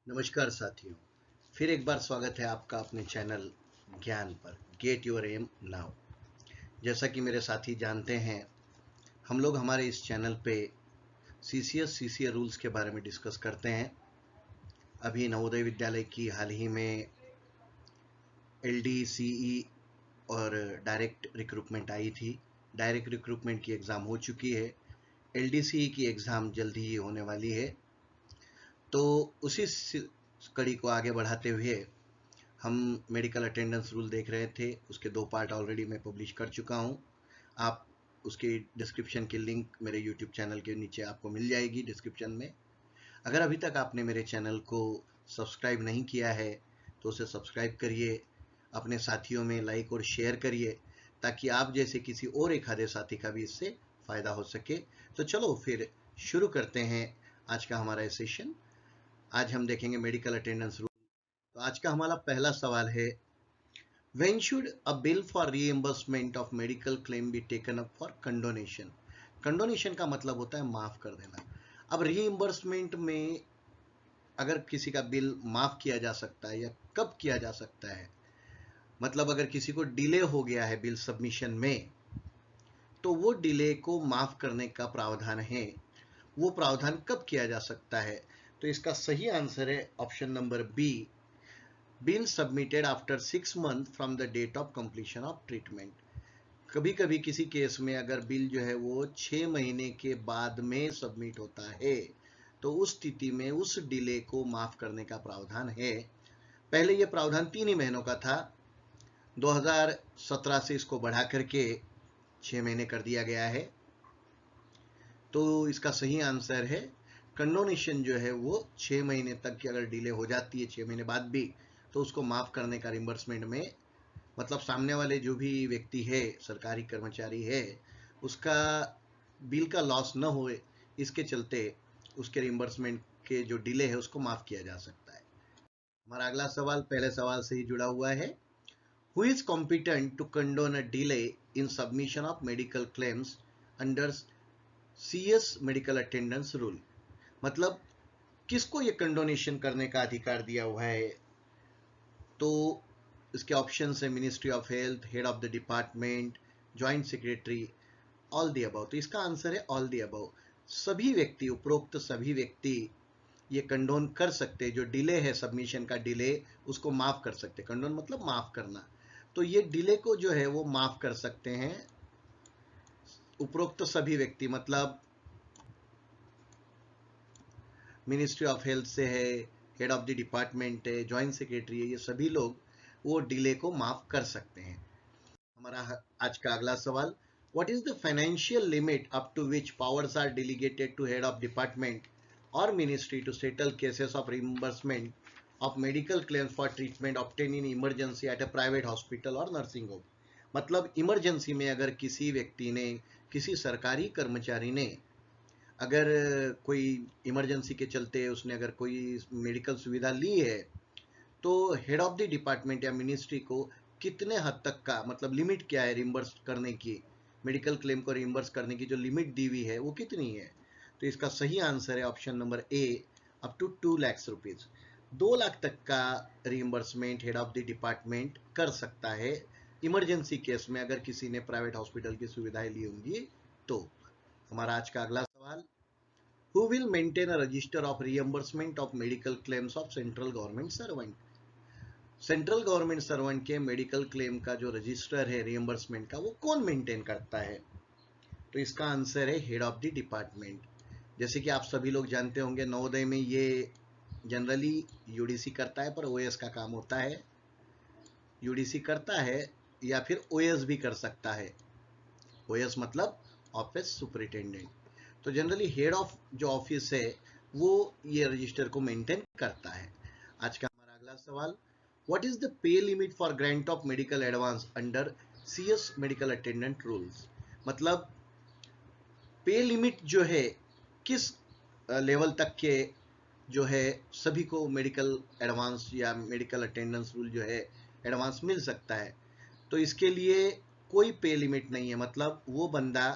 नमस्कार साथियों, फिर एक बार स्वागत है आपका अपने चैनल ज्ञान पर। Get your M now. जैसा कि मेरे साथी जानते हैं, हम लोग हमारे इस चैनल पे सीसीए रूल्स के बारे में डिस्कस करते हैं। अभी नवोदय विद्यालय की हाल ही में एलडीसीई और डायरेक्ट रिक्रूटमेंट आई थी। डायरेक्ट रिक्रूटमेंट की एग्ज़ाम हो चुकी है। एलडीसीई की एग्ज़ाम जल्दी ही होने वाली है। तो उसी कड़ी को आगे बढ़ाते हुए हम मेडिकल अटेंडेंस रूल देख रहे थे। उसके 2 पार्ट ऑलरेडी मैं पब्लिश कर चुका हूँ। आप उसकी डिस्क्रिप्शन की लिंक मेरे यूट्यूब चैनल के नीचे आपको मिल जाएगी डिस्क्रिप्शन में। अगर अभी तक आपने मेरे चैनल को सब्सक्राइब नहीं किया है तो उसे सब्सक्राइब करिए, अपने साथियों में लाइक और शेयर करिए, ताकि आप जैसे किसी और एक आधे साथी का भी इससे फ़ायदा हो सके। तो चलो फिर शुरू करते हैं आज का हमारा सेशन। आज हम देखेंगे मेडिकल अटेंडेंस रूल। तो आज का हमारा पहला सवाल है, When should a bill for reimbursement of medical claim be taken up for condonation? Condonation का मतलब होता है माफ कर देना। अब रीइंबर्समेंट में अगर किसी का बिल माफ किया जा सकता है या कब किया जा सकता है, मतलब अगर किसी को डिले हो गया है बिल सबमिशन में, तो वो डिले को माफ करने का प्रावधान है। वो प्रावधान कब किया जा सकता है? तो इसका सही आंसर है option number B, bill submitted after 6 month from the date of completion of treatment. कभी कभी किसी केस में अगर बिल जो है वो 6 महीने के बाद में सबमिट होता है, तो उस स्थिति में उस डिले को माफ करने का प्रावधान है। पहले ये प्रावधान 3 ही महीनों का था। 2017 से इसको बढ़ा करके 6 महीने कर दिया गया है। तो इसका सही आंसर है, कंडोनेशन जो है वो 6 महीने तक की अगर डिले हो जाती है, 6 महीने बाद भी, तो उसको माफ करने का रिम्बर्समेंट में, मतलब सामने वाले जो भी व्यक्ति है, सरकारी कर्मचारी है, उसका बिल का लॉस न होए, इसके चलते उसके रिम्बर्समेंट के जो डिले है उसको माफ किया जा सकता है। हमारा अगला सवाल पहले सवाल से ही जुड़ा हुआ है। Who is competent to condone a delay in submission of medical claims under CS medical attendance rule? मतलब किसको ये कंडोनेशन करने का अधिकार दिया हुआ है? तो इसके ऑप्शन है ministry of health, head of the department, joint secretary, all the above. तो इसका आंसर है ऑल दी अबव। सभी व्यक्ति, उपरोक्त सभी व्यक्ति ये कंडोन कर सकते हैं। जो डिले है, सबमिशन का डिले, उसको माफ कर सकते हैं। कंडोन मतलब माफ करना। तो ये डिले को जो है वो माफ कर सकते हैं उपरोक्त सभी व्यक्ति, मतलब मिनिस्ट्री ऑफ हेल्थ से है, हेड ऑफ द डिपार्टमेंट है, ज्वाइंट सेक्रेटरी है, ये सभी लोग वो डिले को माफ कर सकते हैं। हमारा आज का अगला सवाल, what is the financial limit up to which powers are delegated to head of department or ministry to settle cases of reimbursement of medical claims for treatment obtain in emergency at a private hospital or nursing home? मतलब emergency में अगर किसी व्यक्ति ने, किसी सरकारी कर्मचारी ने अगर कोई इमरजेंसी के चलते उसने अगर कोई मेडिकल सुविधा ली है, तो हेड ऑफ द डिपार्टमेंट या मिनिस्ट्री को कितने हद तक का, मतलब लिमिट क्या है रिम्बर्स करने की, मेडिकल क्लेम को रिम्बर्स करने की जो लिमिट दी हुई है वो कितनी है? तो इसका सही आंसर है option number A, up to 2 lakh rupees. 2 lakh तक का reimbursement head of the department कर सकता है इमरजेंसी केस में, अगर किसी ने प्राइवेट हॉस्पिटल की सुविधाएं ली होंगी तो। हमारा आज का अगला सवाल, who will maintain a resistor of reimbursement of medical claims of central government servant? Central government servant के मेडिकल क्लेम का जो रजिस्टर है रियम्बर्समेंट का, वो कौन मेंटेन करता है? तो इसका आंसर है हेड ऑफ द डिपार्टमेंट। जैसे कि आप सभी लोग जानते होंगे, नवोदय में ये जनरली यूडीसी करता है, पर ओएस का काम होता है। यूडीसी करता है या फिर ओएस भी कर सकता है। ओएस मतलब ऑफिस सुपरिटेंडेंट। तो जनरली हेड ऑफ जो ऑफिस है वो ये रजिस्टर को मेंटेन करता है। आज का हमारा अगला सवाल, what is the pay limit for grant of medical advance under CS medical attendant rules? मतलब पे लिमिट जो है किस लेवल तक के जो है सभी को मेडिकल एडवांस या मेडिकल अटेंडेंस रूल जो है एडवांस मिल सकता है? तो इसके लिए कोई पे लिमिट नहीं है। मतलब वो बंदा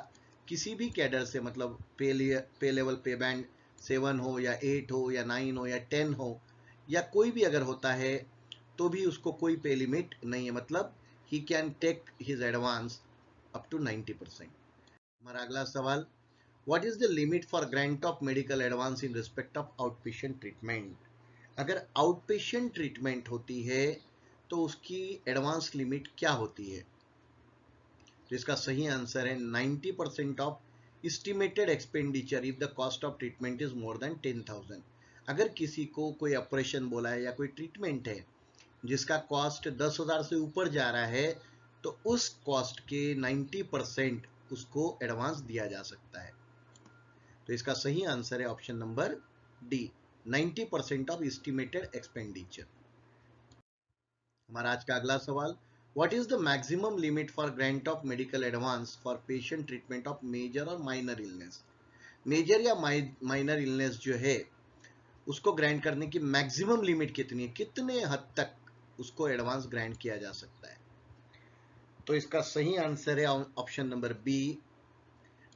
किसी भी कैडर से, मतलब पे लेवल, पे बैंड 7 हो या 8 हो या 9 हो या 10 हो, या कोई भी अगर होता है तो भी उसको कोई पे लिमिट नहीं है, मतलब ही can take his advance up to 90%। हमारा अगला सवाल, what is the limit for grant of medical advance in respect of out patient treatment? अगर आउट पेशेंट ट्रीटमेंट होती है तो उसकी एडवांस लिमिट क्या होती है? तो इसका सही आंसर है 90% of estimated expenditure if the cost of treatment is more than 10,000। अगर किसी को कोई ऑपरेशन बोला है या कोई ट्रीटमेंट है जिसका कॉस्ट 10,000 से ऊपर जा रहा है तो उस कॉस्ट के 90% उसको एडवांस दिया जा सकता है। तो इसका सही आंसर है option number D, 90% of estimated expenditure. हमारा आज का अगला सवाल, what is the maximum limit for grant of medical advance for patient treatment of major और माइनर इलनेस? मेजर या माइनर इलनेस जो है उसको ग्रांट करने की मैक्सिमम लिमिट कितनी है, कितने हद तक उसको एडवांस ग्रांट किया जा सकता है? तो इसका सही आंसर है option number B,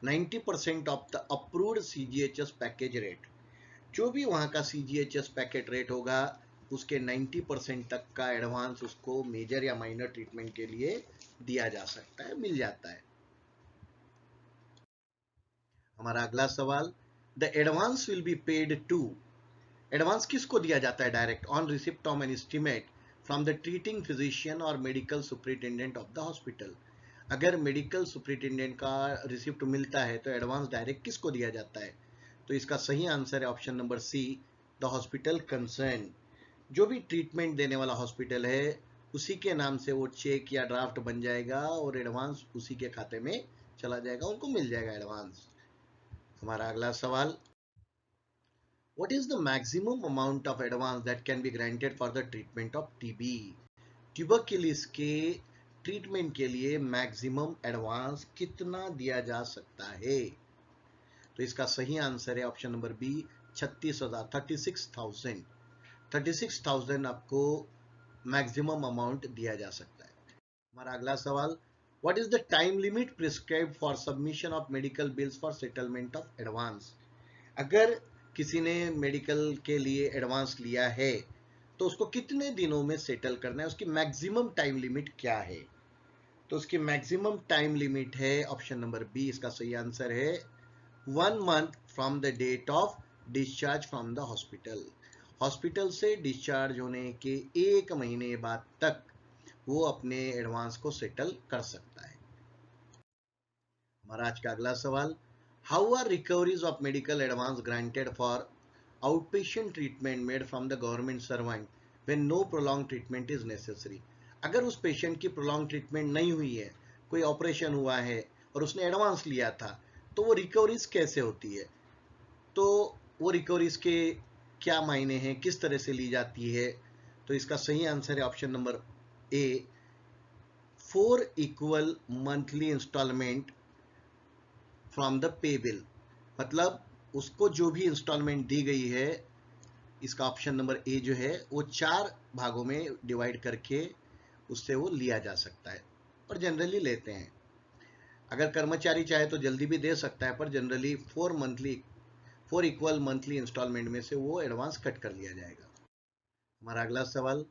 90% of the approved CGHS package rate. जो भी वहां का सीजीएचएस पैकेज रेट होगा उसके 90% तक का एडवांस उसको मेजर या माइनर ट्रीटमेंट के लिए दिया जा सकता है, मिल जाता है। हमारा अगला सवाल, the advance will be paid to, advance किसको दिया जाता है direct? On receipt of an estimate from the treating physician और medical superintendent of the hospital. अगर मेडिकल सुपरिटेंडेंट का रिसिप्ट मिलता है तो एडवांस डायरेक्ट किसको दिया जाता है? तो इसका सही आंसर है option number C, the hospital concern. जो भी ट्रीटमेंट देने वाला हॉस्पिटल है उसी के नाम से वो चेक या ड्राफ्ट बन जाएगा और एडवांस उसी के खाते में चला जाएगा, उनको मिल जाएगा एडवांस। हमारा अगला सवाल, what is the maximum amount of advance that can be granted for the treatment of TB? Tuberculosis के ट्रीटमेंट के लिए मैक्सिमम एडवांस कितना दिया जा सकता है? तो इसका सही आंसर है ऑप्शन नंबर बी, 36,000, 36,000 आपको मैक्सिमम अमाउंट दिया जा सकता है। हमारा अगला सवाल, what is the time limit prescribed for submission of medical bills for settlement of advance? अगर किसी ने मेडिकल के लिए एडवांस लिया है तो उसको कितने दिनों में सेटल करना है, उसकी मैक्सिमम टाइम लिमिट क्या है? तो उसकी मैक्सिमम टाइम लिमिट है ऑप्शन नंबर बी, इसका सही आंसर है 1 month from the date of discharge from the hospital. Hospital से डिस्चार्ज होने के 1 महीने बाद तक वो अपने एडवांस को सेटल कर सकता है। हमारा आज का अगला सवाल, how are recoveries of medical advance granted for outpatient treatment made from the government servant when no prolong treatment is necessary? अगर उस पेशेंट की प्रोलॉन्ग ट्रीटमेंट नहीं हुई है, कोई ऑपरेशन हुआ है और उसने एडवांस लिया था, तो वो रिकवरीज कैसे होती है? तो वो रिकवरीज के क्या मायने हैं, किस तरह से ली जाती है? तो इसका सही आंसर है option number A, 4 equal monthly instalment from the pay bill. मतलब उसको जो भी इंस्टॉलमेंट दी गई है, इसका ऑप्शन नंबर ए जो है वो 4 भागों में डिवाइड करके उससे वो लिया जा सकता है, और जनरली लेते हैं। अगर कर्मचारी चाहे तो जल्दी भी दे सकता है, पर जनरली 4 इक्वल मंथली इंस्टॉलमेंट में से वो एडवांस कट कर लिया जाएगा। हमारा अगला सवाल,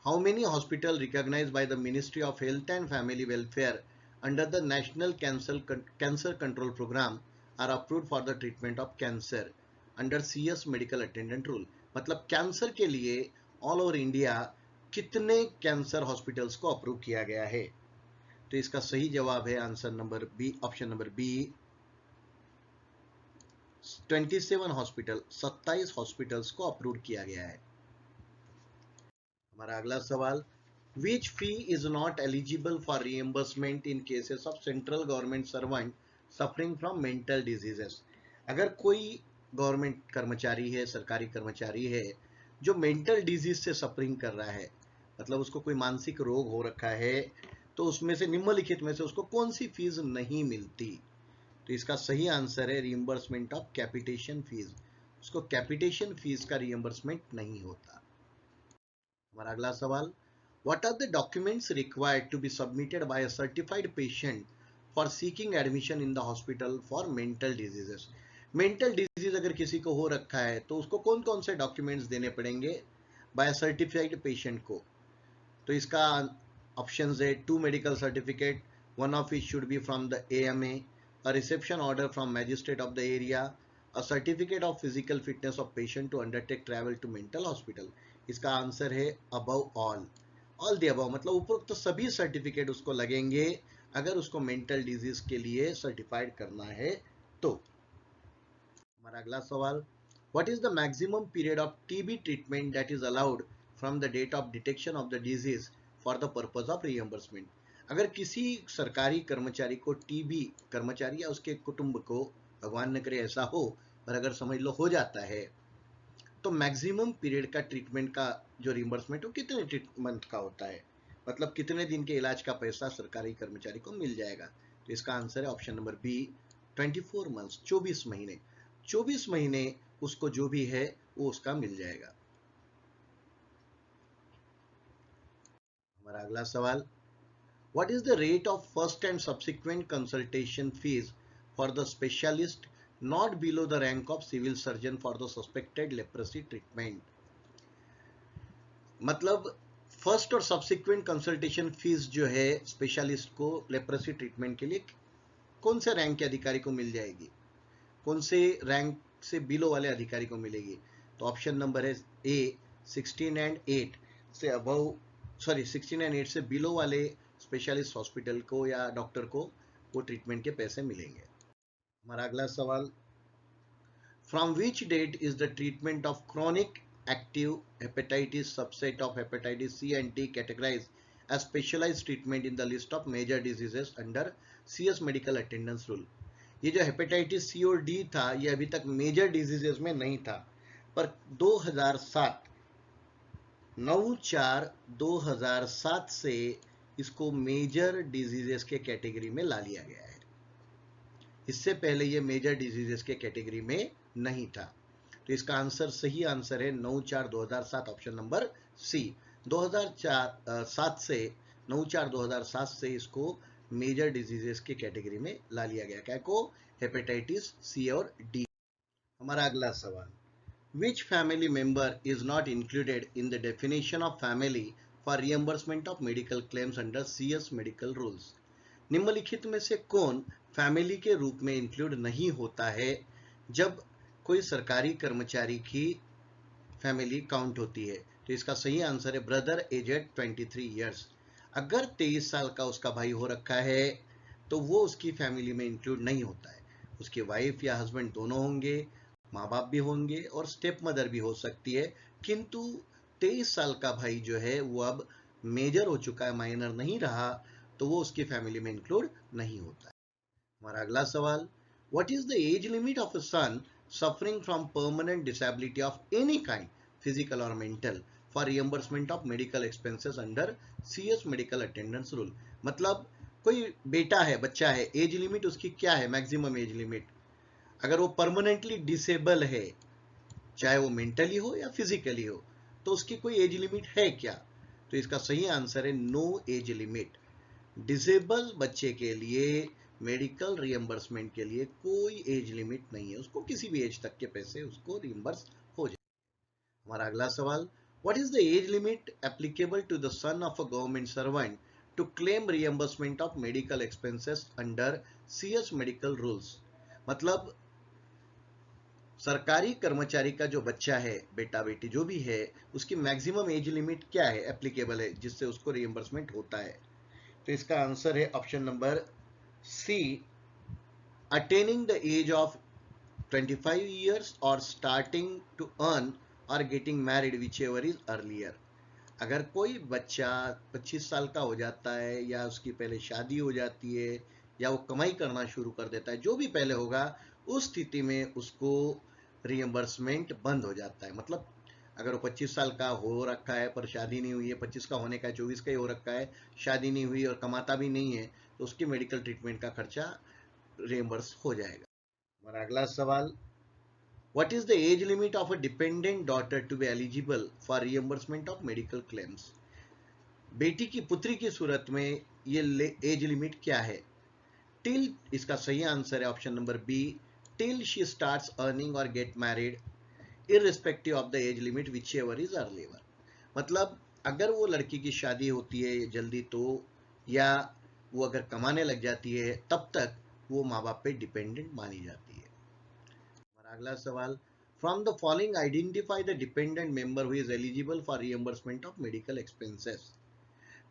how many hospital recognised by the ministry of health and family welfare under the national cancer control programme are approved for the treatment of cancer under CS medical attendant rule? मतलब cancer के लिए all over India कितने cancer hospitals को approve किया गया है? तो इसका सही जवाब है answer number B, option number B, 27 hospital, 27 hospitals को अप्रूव किया गया है। हमारा अगला सवाल, which fee is not eligible for reimbursement in cases of central government servant suffering from mental diseases? अगर कोई गवर्नमेंट कर्मचारी है, सरकारी कर्मचारी है, जो मेंटल डिजीज से सफरिंग कर रहा है, मतलब उसको कोई मानसिक रोग हो रखा है, तो उसमें से निम्नलिखित में से उसको कौन सी फीस नहीं मिलती? तो इसका सही आंसर है रिइंबर्समेंट ऑफ कैपिटेशन फीस। उसको कैपिटेशन फीस का रिइंबर्समेंट नहीं होता। हमारा अगला सवाल, what are the documents required to be submitted by a certified patient for seeking admission in the hospital for mental diseases? Mental disease अगर किसी को हो रखा है तो उसको कौन कौन से डॉक्यूमेंट्स देने पड़ेंगे? बाय सर्टिफाइड पेशेंट को, तो इसका ऑप्शन है 2 medical certificate, one of each should be from the AMA, a reception order from magistrate of the area, a certificate of physical fitness of patient to undertake travel to mental hospital. इसका answer है above all the above, मतलब उपरोक्त तो सभी certificate उसको लगेंगे अगर उसको मेंटल डिजीज के लिए सर्टिफाइड करना है तो। हमारा अगला सवाल, what is the maximum period of TB treatment that is allowed from the date of detection of the disease for the purpose of reimbursement. अगर किसी सरकारी कर्मचारी को TB, कर्मचारी या उसके कुटुंब को, भगवान न करे ऐसा हो, पर अगर समझ लो हो जाता है, तो मैक्सिमम पीरियड का ट्रीटमेंट का जो रिम्बर्समेंट हो कितने ट्रीटमेंट का होता है, मतलब कितने दिन के इलाज का पैसा सरकारी कर्मचारी को मिल जाएगा। तो इसका आंसर है ऑप्शन नंबर बी, 24 मंथ्स, 24 महीने। 24 महीने उसको जो भी है वो उसका मिल जाएगा। हमारा अगला सवाल, what is the rate of first and subsequent consultation fee for the specialist not below the rank of civil surgeon for the suspected leprosy treatment. मतलब फर्स्ट और सब्सिक्वेंट कंसल्टेशन फीस जो है स्पेशलिस्ट को लेप्रोसी ट्रीटमेंट के लिए कौन से rank के अधिकारी को मिल जाएगी, कौन से रैंक से बिलो वाले अधिकारी को मिलेगी। तो ऑप्शन नंबर है ए, 16 एंड 8 से अबव, सॉरी 16 एंड 8 से बिलो वाले स्पेशलिस्ट हॉस्पिटल को या डॉक्टर को वो ट्रीटमेंट के पैसे मिलेंगे। हमारा अगला सवाल, from which date is the treatment of chronic active hepatitis subset of hepatitis C and D categorized as specialized treatment in the list of major diseases under CS medical attendance rule। ये जो hepatitis C और D था ये अभी तक major diseases में नहीं था, पर 2007 9/4/2007 से इसको मेजर डिजीजेस के कैटेगरी में ला लिया गया है। इससे पहले ये मेजर डिजीजेस के कैटेगरी में नहीं था। तो इसका आंसर, सही आंसर है 9/4/2007, ऑप्शन नंबर सी। 2007 से 9/4/2007 से इसको मेजर डिजीजेस के कैटेगरी में ला लिया गया, क्या को, हेपेटाइटिस सी और डी। हमारा अगला सवाल, विच family member is not included in the definition of family for reimbursement of medical claims under CS medical rules. निम्नलिखित में से कौन फैमिली के रूप में इंक्लूड नहीं होता है जब कोई सरकारी कर्मचारी की फैमिली काउंट होती है। तो इसका सही आंसर है ब्रदर एजेड 23 ईयर्स। अगर 23 साल का उसका भाई हो रखा है तो वो उसकी फैमिली में इंक्लूड नहीं होता है। उसके वाइफ या हस्बैंड दोनों होंगे, माँ बाप भी होंगे और स्टेप मदर भी हो सकती है, किंतु 23 साल का भाई जो है वो अब मेजर हो चुका है, माइनर नहीं रहा, तो वो उसकी फैमिली में इंक्लूड नहीं होता है। हमारा अगला सवाल, what is the age limit of a son suffering from permanent disability of any kind, physical or mental, for reimbursement of medical expenses under CS medical attendance rule। मतलब कोई बेटा है, बच्चा है, एज लिमिट उसकी क्या है, मैक्सिमम एज लिमिट, अगर वो परमानेंटली डिसेबल है, चाहे वो मेंटली हो या फिजिकली हो, तो उसकी कोई एज लिमिट है क्या। तो इसका सही आंसर है नो एज लिमिट। डिसेबल बच्चे के लिए मेडिकल रियम्बर्समेंट के लिए कोई एज लिमिट नहीं है, उसको किसी भी एज तक के पैसे उसको रियम्बर्स हो जाए। हमारा अगला सवाल, what is the age limit applicable to the son of a government servant to claim reimbursement of medical expenses under CS medical rules. मतलब सरकारी कर्मचारी का जो बच्चा है, बेटा बेटी जो भी है, उसकी मैक्सिमम एज लिमिट क्या है, एप्लीकेबल है, जिससे उसको रियम्बर्समेंट होता है। तो इसका आंसर है option number C, attaining the age of 25 years or starting to earn or getting married whichever is earlier। अगर कोई बच्चा 25 साल का हो जाता है या उसकी पहले शादी हो जाती है या वो कमाई करना शुरू कर देता है, जो भी पहले होगा, उस स्थिति में उसको रियम्बर्समेंट बंद हो जाता है। मतलब अगर वो 25 साल का हो रखा है पर शादी नहीं हुई है, 25 का होने का है, 24 का ही हो रखा है, शादी नहीं हुई और कमाता भी नहीं है, तो उसकी मेडिकल ट्रीटमेंट का खर्चा रियम्बर्स हो जाएगा। हमारा अगला सवाल, what is the age limit of a dependent daughter to be eligible for reimbursement of medical claims. बेटी की, पुत्री की सूरत में ये एज लिमिट क्या है। टिल, इसका सही आंसर है option number B, till she starts earning or get married irrespective of the age limit whichever is earlier। मतलब अगर वो लड़की की शादी होती है जल्दी तो, या वो अगर कमाने लग जाती है, तब तक वो माँ बाप पे डिपेंडेंट मानी जाती है। हमारा अगला सवाल, from the following identify the dependent member who is eligible for reimbursement of medical expenses.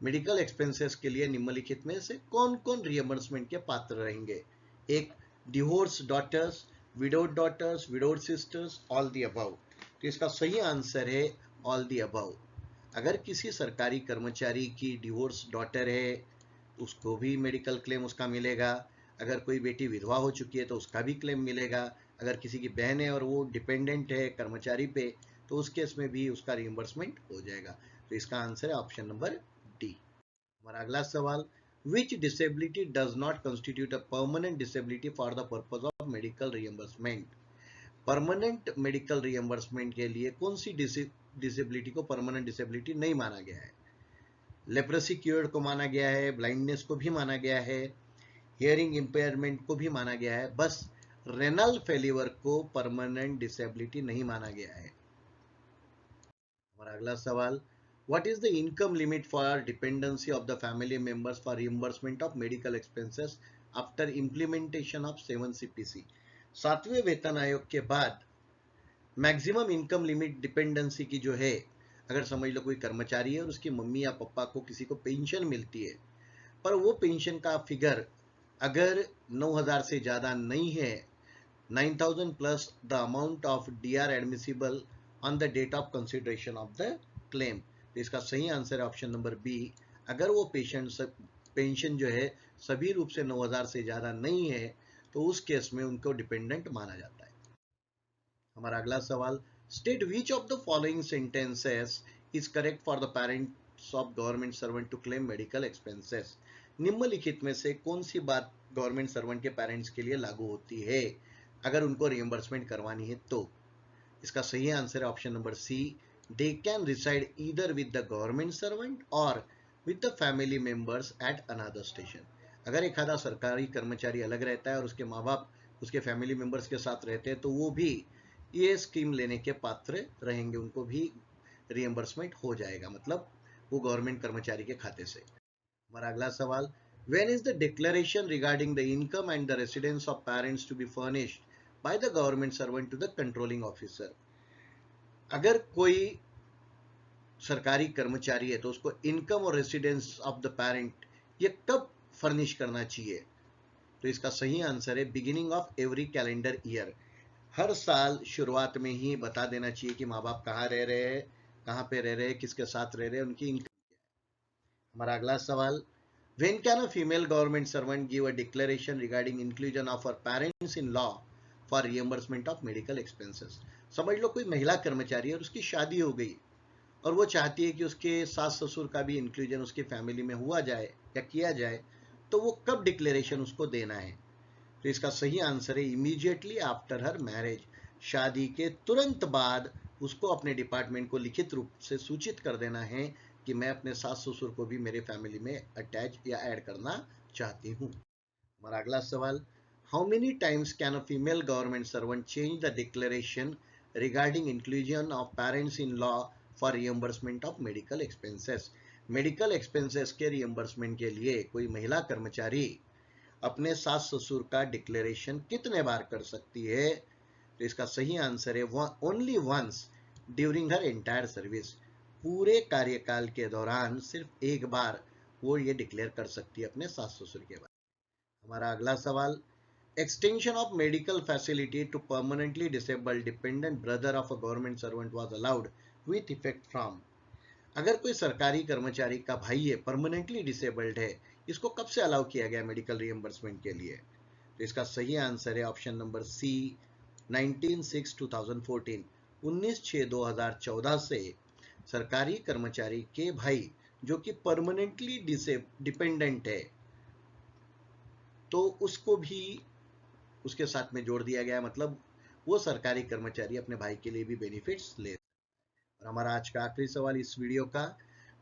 Medical expenses के लिए निम्नलिखित में से कौन कौन रियम्बर्समेंट के पात्र रहेंगे? एक, divorce daughters, widowed daughters, widowed sisters, all the above. तो इसका सही आंसर है ऑल दी अबव। अगर किसी सरकारी कर्मचारी की डिवोर्स डॉटर है, उसको भी मेडिकल क्लेम उसका मिलेगा। अगर कोई बेटी विधवा हो चुकी है तो उसका भी क्लेम मिलेगा। अगर किसी की बहन है और वो डिपेंडेंट है कर्मचारी पे, तो उस केस में भी उसका रियम्बर्समेंट हो जाएगा। तो इसका आंसर है ऑप्शन नंबर डी। हमारा अगला सवाल, which disability does not constitute a permanent disability for the purpose of medical reimbursement. Permanent medical reimbursement के लिए कौन सी डिसेबिलिटी को परमानेंट डिसेबिलिटी नहीं माना गया है? लेप्रेसी क्योर्ड को माना गया है, ब्लाइंडनेस को भी माना गया है, हियरिंग इंपेयरमेंट को भी माना गया है, बस रेनल फेलिवर को परमानेंट डिसेबिलिटी नहीं माना गया है। हमारा अगला सवाल, what is the income limit for dependency of the family members for reimbursement of medical expenses after implementation of 7 CPC। 7वें वेतन आयोग के बाद मैक्सिमम इनकम लिमिट डिपेंडेंसी की जो है, अगर समझ लो कोई कर्मचारी है और उसकी मम्मी या पापा को किसी को पेंशन मिलती है, पर वो पेंशन का फिगर अगर 9,000 से ज़्यादा नहीं है, 9,000 plus the amount of DR admissible on the date of consideration of the claim. तो इसका सही आंसर है ऑप्शन नंबर बी। अगर वो पेंशन जो है सभी रूप से 9,000 से ज़्यादा नहीं है, तो उस केस में उनको डिपेंडेंट माना जाता है। हमारा अगला सवाल, state which of the following sentences is correct for the parents of government servant to claim medical expenses. निम्नलिखित में से कौन सी बात गवर्नमेंट सर्वेंट के पेरेंट्स के लिए लागू होती है अगर उनको रियम्बर्समेंट करवानी है तो? इसका सही आंसर है option number C, they can reside either with the government servant or with the family members at another station. अगर एक आधा सरकारी कर्मचारी अलग रहता है और उसके माँ बाप उसके फैमिली मेंबर्स के साथ रहते हैं, तो वो भी ये स्कीम लेने के पात्र रहेंगे, उनको भी रियम्बर्समेंट हो जाएगा, मतलब वो गवर्नमेंट कर्मचारी के खाते से। हमारा अगला सवाल, when is the declaration regarding the income and the residence of parents to be furnished by the government servant to the controlling officer। अगर कोई सरकारी कर्मचारी है तो उसको इनकम और रेसिडेंस ऑफ द पेरेंट ये कब फर्निश करना चाहिए? तो इसका सही आंसर है beginning of every calendar year. हर साल शुरुआत में ही बता देना चाहिए कि माँ बाप कहाँ रह रहे हैं, कहाँ पे रह रहे हैं, किसके साथ रह रहे हैं, उनकी इनकम। हमारा अगला सवाल, when can a female government servant give a declaration regarding inclusion of her parents in law for reimbursement of medical expenses। समझ लो कोई महिला कर्मचारी है और उसकी शादी हो गई और वो चाहती है कि उसके सास ससुर का भी इंक्लूजन उसकी फैमिली में हुआ जाए या किया जाए, तो वो कब डिक्लेरेशन उसको देना है? तो इसका सही आंसर है इमीडिएटली आफ्टर हर मैरिज। शादी के तुरंत बाद उसको अपने डिपार्टमेंट को लिखित रूप से सूचित कर देना है कि मैं अपने सास ससुर को भी मेरे फैमिली में अटैच या ऐड करना चाहती हूँ। हमारा अगला सवाल, how many times can a female government servant change the declaration regarding inclusion of parents in law for reimbursement of medical expenses. Medical expenses के रियम्बर्समेंट के लिए कोई महिला कर्मचारी अपने सास ससुर का डिक्लेरेशन कितने बार कर सकती है? तो इसका सही आंसर है only once during her entire service. पूरे कार्यकाल के दौरान सिर्फ एक बार वो ये डिक्लेयर कर सकती है अपने सास ससुर के बारे में। हमारा अगला सवाल, extension of medical facility to permanently disabled dependent brother of a government servant was allowed with effect from. अगर कोई सरकारी कर्मचारी का भाई है, परमानेंटली डिसेबल्ड है, इसको कब से अलाउ किया गया मेडिकल रियम्बर्समेंट के लिए? तो इसका सही आंसर है ऑप्शन नंबर सी, 19/6/2014, 19/6/2014 से सरकारी कर्मचारी के भाई जो कि परमानेंटली डिपेंडेंट है, तो उसको भी उसके साथ में जोड़ दिया गया, मतलब वो सरकारी कर्मचारी अपने भाई के लिए भी बेनिफिट्स ले। और हमारा आज का आखिरी सवाल इस वीडियो का,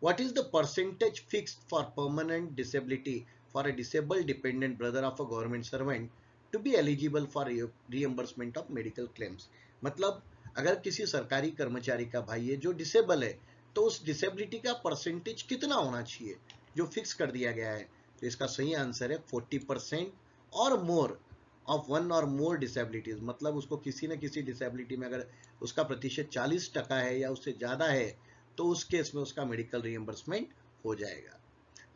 what is the percentage fixed for permanent disability for a disabled dependent brother of a government servant to be eligible for reimbursement of medical claims. मतलब अगर किसी सरकारी कर्मचारी का भाई है जो डिसेबल है, तो उस डिसेबिलिटी का परसेंटेज कितना होना चाहिए जो फिक्स कर दिया गया है? तो इसका सही आंसर है 40% और मोर ऑफ वन और मोर डिसेबिलिटीज। मतलब उसको किसी न किसी डिसेबिलिटी में अगर उसका प्रतिशत 40% है या उससे ज़्यादा है तो उस केस में उसका मेडिकल रिएम्बर्समेंट हो जाएगा।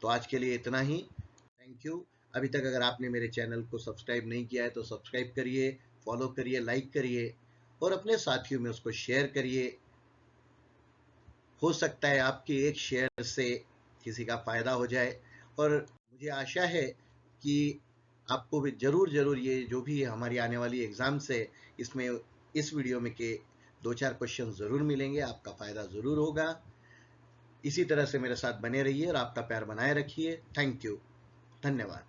तो आज के लिए इतना ही। Thank you. अभी तक अगर आपने मेरे चैनल को सब्सक्राइब नहीं किया है तो सब्सक्राइब करिए, फॉलो करिए, लाइक करिए और अपने साथियों में उसको शेयर करिए। हो सकता है आपके एक शेयर से किसी का फायदा हो जाए और मुझे आशा है कि आपको भी जरूर ये जो भी हमारी आने वाली एग्जाम्स है इसमें इस वीडियो में के 2-4 क्वेश्चन जरूर मिलेंगे, आपका फायदा जरूर होगा। इसी तरह से मेरे साथ बने रहिए और आपका प्यार बनाए रखिए। थैंक यू, धन्यवाद।